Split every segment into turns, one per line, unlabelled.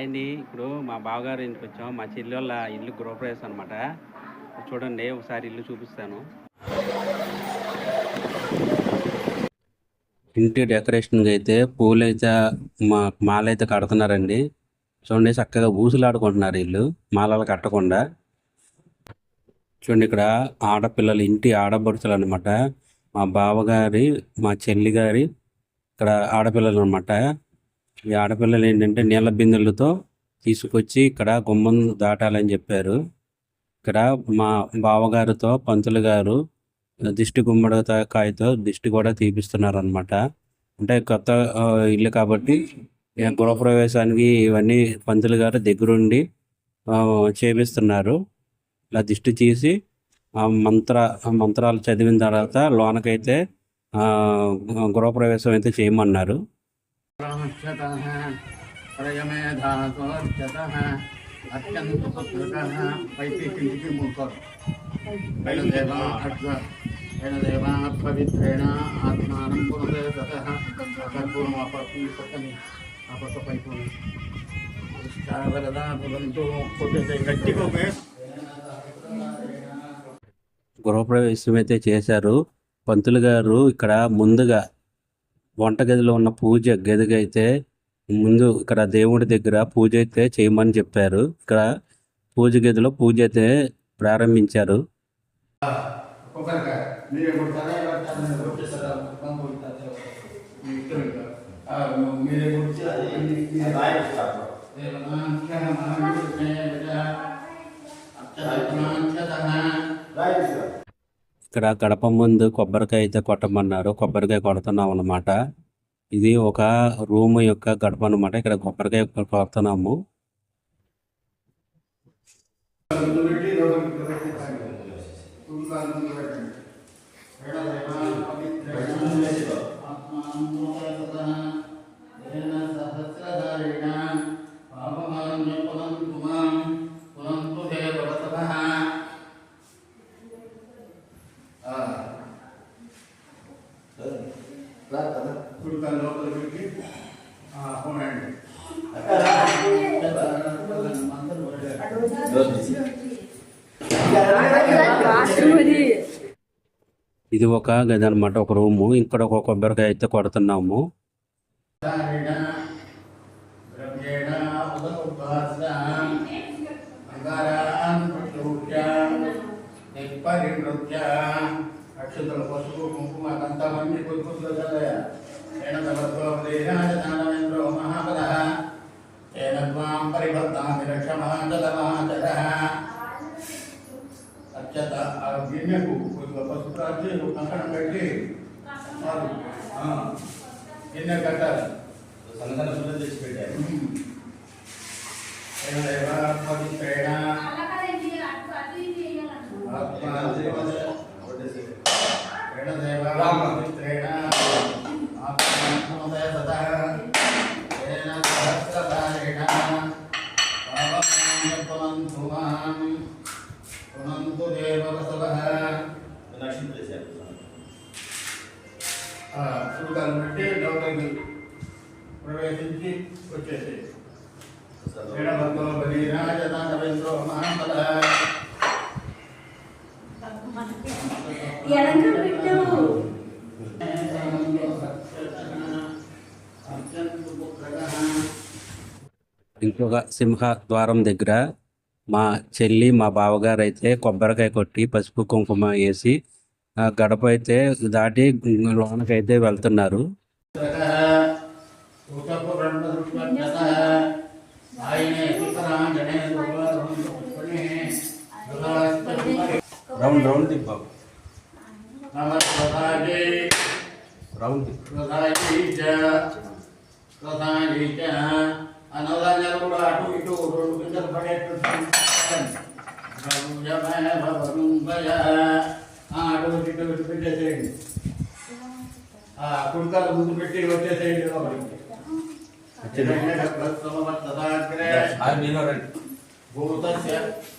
Hi అండి. ఇప్పుడు మా బావగారు ఇంటికి వచ్చాం. మా చెల్లి వాళ్ళ ఇల్లు గృహప్రవేశం అనమాట. చూడండి ఒకసారి ఇల్లు చూపిస్తాను. ఇంటి డెకరేషన్కి అయితే పూలైతే మాలైతే కడుతున్నారండి. చూడండి చక్కగా ఊసులాడుకుంటున్నారు ఇల్లు మాలలు కట్టకుండా. చూడండి ఇక్కడ ఆడపిల్లలు ఇంటి ఆడపడుచులు అనమాట. మా బావగారి మా చెల్లి గారి ఇక్కడ ఆడపిల్లలు అనమాట. ఈ ఆడపిల్లలు ఏంటంటే నీళ్ళ బిందెలతో తీసుకొచ్చి ఇక్కడ గుమ్మం దాటాలని చెప్పారు. ఇక్కడ మా బావగారితో పంతులు గారు దిష్టి గుమ్మడికాయతో దిష్టి కూడా తీపిస్తున్నారు అనమాట. అంటే కొత్త ఇల్లు కాబట్టి గృహప్రవేశానికి ఇవన్నీ పంతులు గారు దగ్గరుండి చేపిస్తున్నారు. ఇలా దిష్టి తీసి మంత్రాలు చదివిన తర్వాత లోనకైతే గృహప్రవేశం అయితే చేయమన్నారు.
పవిత్రేణ ఆత్మానం
గృహప్రవేశం అయితే చేశారు. పంతులు గారు ఇక్కడ ముందుగా వంటగదిలో ఉన్న పూజ గదికి అయితే ముందు ఇక్కడ దేవుడి దగ్గర పూజ అయితే చేయమని చెప్పారు. ఇక్కడ పూజ గదిలో పూజ అయితే ప్రారంభించారు. ఇక్కడ గడప ముందు కొబ్బరికాయ అయితే కొట్టమన్నారు. కొబ్బరికాయ కొడుతున్నాం అన్నమాట. ఇది ఒక రూమ్ యొక్క గడప అనమాట. ఇక్కడ కొబ్బరికాయ కొడుతున్నాము. ఇది ఒక గది అనమాట, ఒక రూము. ఇక్కడ ఒక కొబ్బరికాయ అయితే కొడుతున్నాము.
అక్షతల పసుపు కుంకుమ కంతమంది మహాపద అక్షత ఆ గిన్నెకు పసుపు రాసి కంకణం కట్టి గిన్నె కట్టాలి. తెచ్చి పెట్టారు. పెట్టి లోపలికి ప్రవేశించి వచ్చేసి
ఇంకొక సింహ ద్వారం దగ్గర మా చెల్లి మా బావగారు అయితే కొబ్బరికాయ కొట్టి పసుపు కుంకుమ వేసి గడప అయితే దాటి లోనకైతే వెళ్తున్నారు. Round round తిప్పావు. రౌండ్
అన్నదానాలు కూడా అటు ఇటు రెండు గింజలు పడేట్టు అటు ఇటు ఇటు పెట్టేసేయండి. కుడికాలు ముందు పెట్టి వచ్చేసేయండి.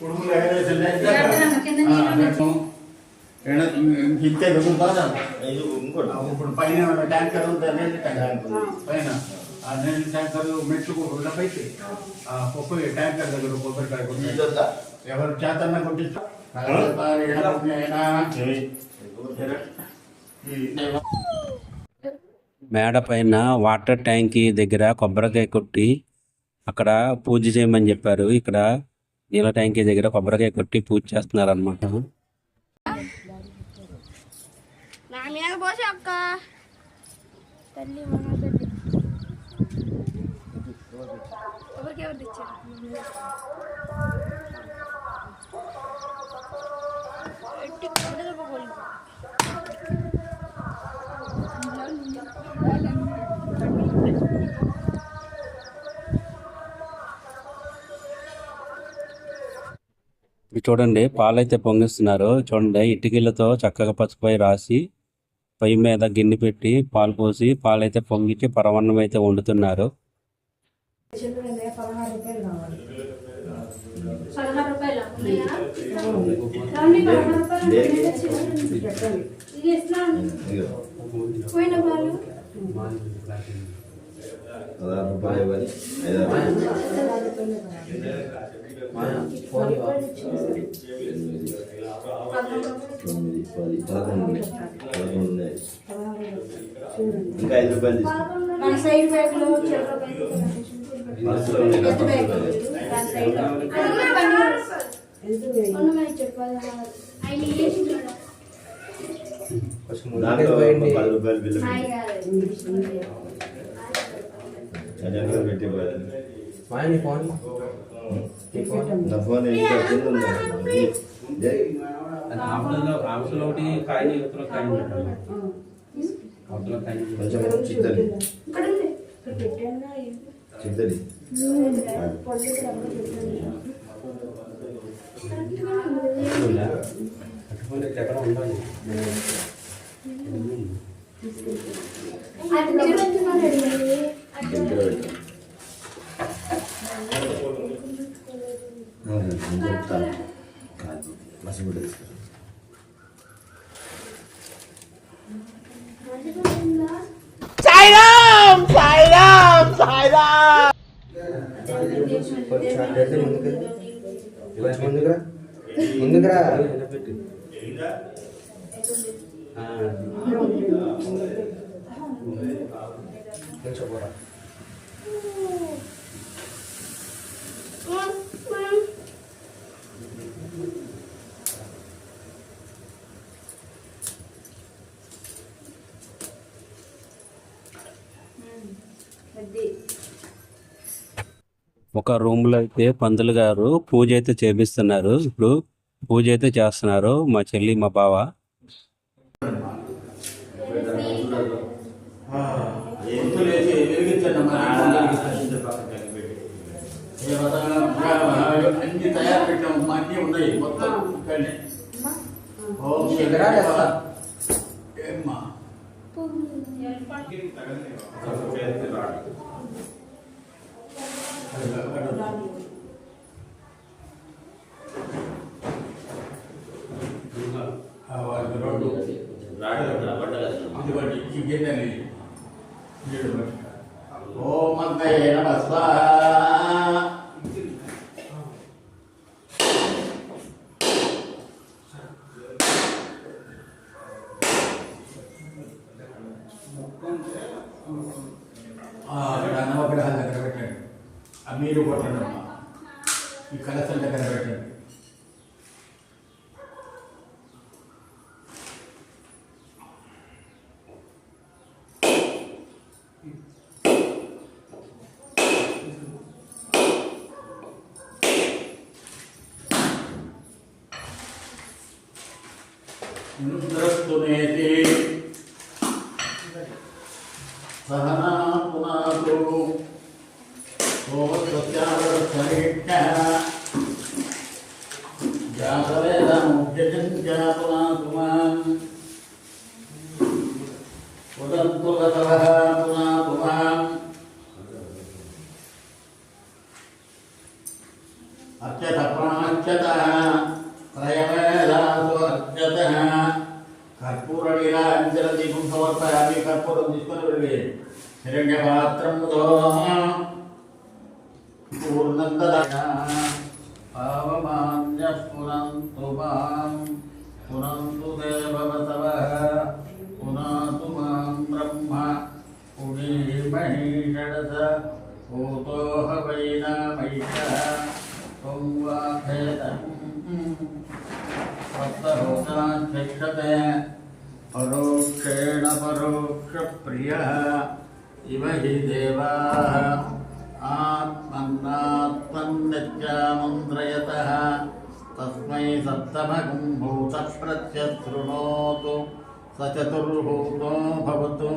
కుడుములు ఇంతే బాగా ఇప్పుడు పైన ట్యాంకర్ నీళ్ళ ట్యాంకర్ పైన ఆ నీళ్ళ ట్యాంకర్ మెట్లు ఉండబట్టి ఆ కొబ్బరి ట్యాంకర్ దగ్గర కొబ్బరికాయ కొట్టి ఎవరు చేతన్నా కొట్టిస్తారు
మేడ పైన వాటర్ ట్యాంకీ దగ్గర కొబ్బరికాయ కొట్టి అక్కడ పూజ చేయమని చెప్పారు. ఇక్కడ నీళ్ళ ట్యాంకీ దగ్గర కొబ్బరికాయ కొట్టి పూజ చేస్తున్నారు అనమాట.
నా మీద పోసి అక్క తల్లి మహాతల్లి ఎవరు తెచ్చారు ఎట్టి కొడదపోయి
ఇది చూడండి, పాలైతే పొంగిస్తున్నారు. చూడండి, ఇటుకలతో చక్కగా పసుపై రాసి పై మీద గిన్నె పెట్టి పాలు పోసి పాలైతే పొంగిచ్చి పరమాన్నం అయితే వండుతున్నారు.
16 రూపాయలు పోయిన పాలు
ఇంకా 5 రూపాయలు
మన సైడ్ బ్యాగ్లో చెప్పాలి
దాంట్లో 10 రూపాయలు బిల్లు పెట్టి నా ఫోన్ ఇంకా కింద ఉంది. కొంచెం చిత్తడి చిత్తడి మసిగుడ్డ తీసుకురా.
ముందుకురా
ఒక రూమ్ లో అయితే పంతులు గారు పూజ అయితే చేపిస్తున్నారు. ఇప్పుడు పూజ అయితే చేస్తున్నారు మా చెల్లి మా బావ.
అన్ని తయారు పెట్టాము, అన్నీ ఉన్నాయి మొత్తం ఇక్కడనే. ఏమ్మా ఓం అగ్నయే నమః స్వాహా. అక్కడ నవగ్రహాల దగ్గర పెట్టండి, ఆ మీరు కొట్టండి అమ్మా, ఈ కలసం దగ్గర పెట్టండి. ఇంద్రస్తునేతి సహనా పునాతో సోమస్వత్యావరసరిష్ఠ జాతవేదముజ్జంత్యా పునాతుమాన్ ఉదంతులతవః పునాతుమాన్ అర్చత ప్రాణార్చత త్రయవేదాసు అర్చత కర్పూర నీరాంజన దీపం సమర్పయామి. కర్పూరం తీసుకొని వెళ్ళి హిరణ్యపాత్రం పూర్ణందమాన్య పునంతు మాం పునంతు దేవతవః పునాతు మాం బ్రహ్మ పుణీమహి షడస భూతోహ వైనామైషః త్వం వాధేతం సప్తహోతాక్షతే పరోక్షేణ పరోక్షప్రియః ఇవ హి దేవాః ఆత్మన్నాత్మన్నిత్యామంత్రయతః తస్మై సప్తమగుం భూత ప్రత్యశృణోతు స చతుర్భూతో భవతు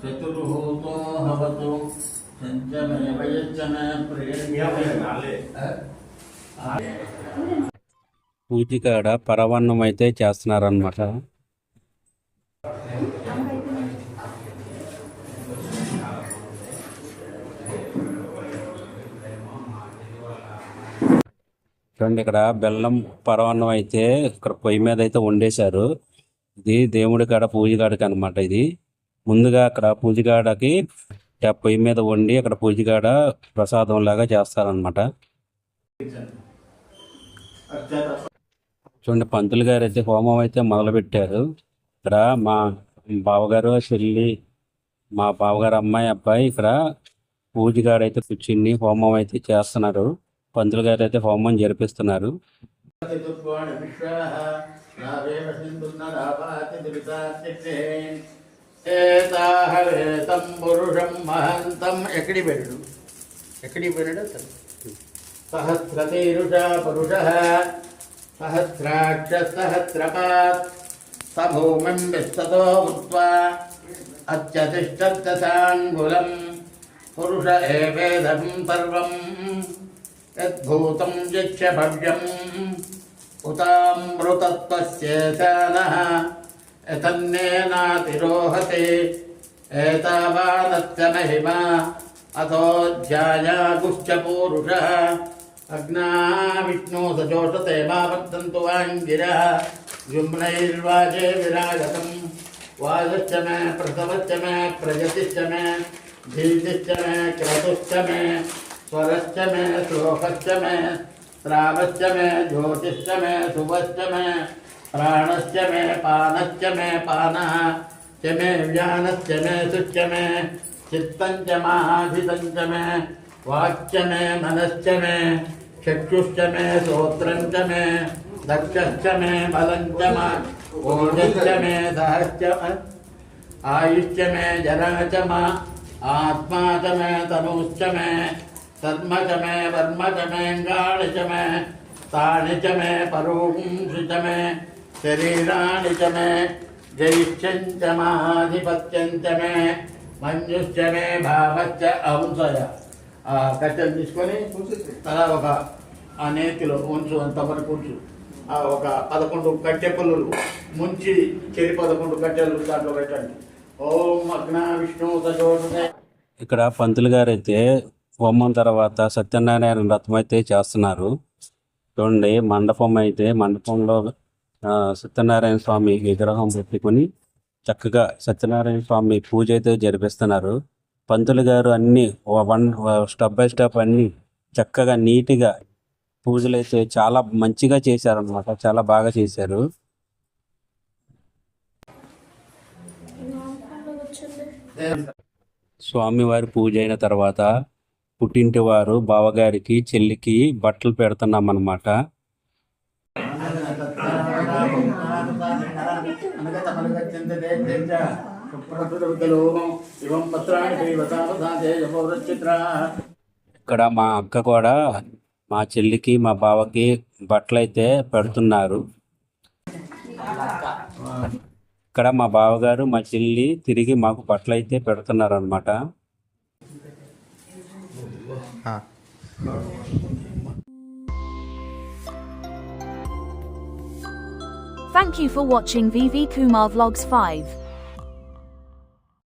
చతుర్భూతో భవతు సంచమే వయచ్చమే ప్రియమే.
పూజకాడ పరవన్నం అయితే చేస్తున్నారనమాట. చూడండి, ఇక్కడ బెల్లం పరవన్నం అయితే ఇక్కడ పొయ్యి మీద అయితే వండేశారు. ఇది దేవుడి కాడ పూజగాడికి అనమాట. ఇది ముందుగా అక్కడ పూజగాడకి పొయ్యి మీద వండి అక్కడ పూజగాడ ప్రసాదం లాగా చేస్తారనమాట. చూడండి, పంతులు గారు అయితే హోమం అయితే మొదలు పెట్టారు. ఇక్కడ మా బావగారు చెల్లి, మా బావగారు అమ్మాయి అబ్బాయి ఇక్కడ పూజగాడు అయితే కూర్చుని హోమం అయితే చేస్తున్నారు. పంతులు గారు అయితే హోమం జరిపిస్తున్నారు.
ఎక్కడికి పోయాడు సహస్రతీరుషా పురుషః సహస్రాక్ష సహస్రపాత్ సభూమిం విస్తతో భూత్వా అత్యతిష్టదశాంగులం పురుష ఏవేదం సర్వం యద్భూతం యచ్చ భవ్యం ఉతామృతత్వస్యేశానః యతన్నేనాతిరోహతే ఏతావానస్య మహిమా అతో ధ్యాయాగుశ్చ పూరుషః అగ్నా విష్ణు సజోషతే మా వర్తంతు వాంగిరః జుమ్నైర్వాజే విరాజతం వాజశ్చ మే ప్రసవశ్చ మే ప్రజతిశ్చ మే భీతిశ్చ మే క్రతుశ్చ మే స్వరశ్చ మే శ్లోకశ్చ మే శ్రావశ్చ మే జ్యోతిశ్చ మే శుభశ్చ మే ప్రాణశ్చ మే పానశ్చ మే పానః చ మే వ్యానశ్చ మే సుశ్చ మే చిత్తం చ మహాధితం చ మే వాక్చ మే మనశ్చ మే చక్షుశ్చ మే శ్రోత్రం చ మే దక్షశ్చ మే బలం చ ఓజశ్చ మే సహశ్చ ఆయుశ్చ మే జరా చ ఆత్మా చ మే తనుశ్చ మే సర్మ చ మే వర్మ చ మే గాళి చ మే తాళి చ మే పరోంసి చ మే శరీరాణి చ మే జైష్ఠ్యం చ మహాధిపత్యం చ మే మంజుశ్చ మే భావశ్చ అంశయ. ఆ కట్టెలు తీసుకొని తలా ఒక ఆ నేతిలో ఉంచు, అంతవరకు ఉంచు. ఆ ఒక 11 కట్టె పుల్లలు ముంచి 11 కట్టెలు దాంట్లో పెట్టండి. ఓం అగ్నా విష్ణు సజోషతే.
ఇక్కడ పంతులు గారు అయితే హోమం తర్వాత సత్యనారాయణ వ్రతం అయితే చేస్తున్నారు. చూడండి, మండపంలో సత్యనారాయణ స్వామి విగ్రహం పెట్టుకుని చక్కగా సత్యనారాయణ స్వామి పూజ అయితే జరిపిస్తున్నారు. పంతులు గారు అన్ని స్టెప్ బై స్టెప్ అన్ని చక్కగా నీట్గా పూజలు అయితే చాలా మంచిగా చేశారనమాట. చాలా బాగా చేశారు. స్వామివారి పూజ అయిన తర్వాత పుట్టింటి వారు బావగారికి చెల్లికి బట్టలు పెడుతున్నామన్నమాట. ఇక్కడ మా అక్క కూడా మా చెల్లికి మా బావకి బట్టలు అయితే పెడుతున్నారు. ఇక్కడ మా బావగారు మా చెల్లి తిరిగి మాకు బట్టలు అయితే పెడుతున్నారు అనమాట.
Thank you for watching VV Kumar Vlogs 5.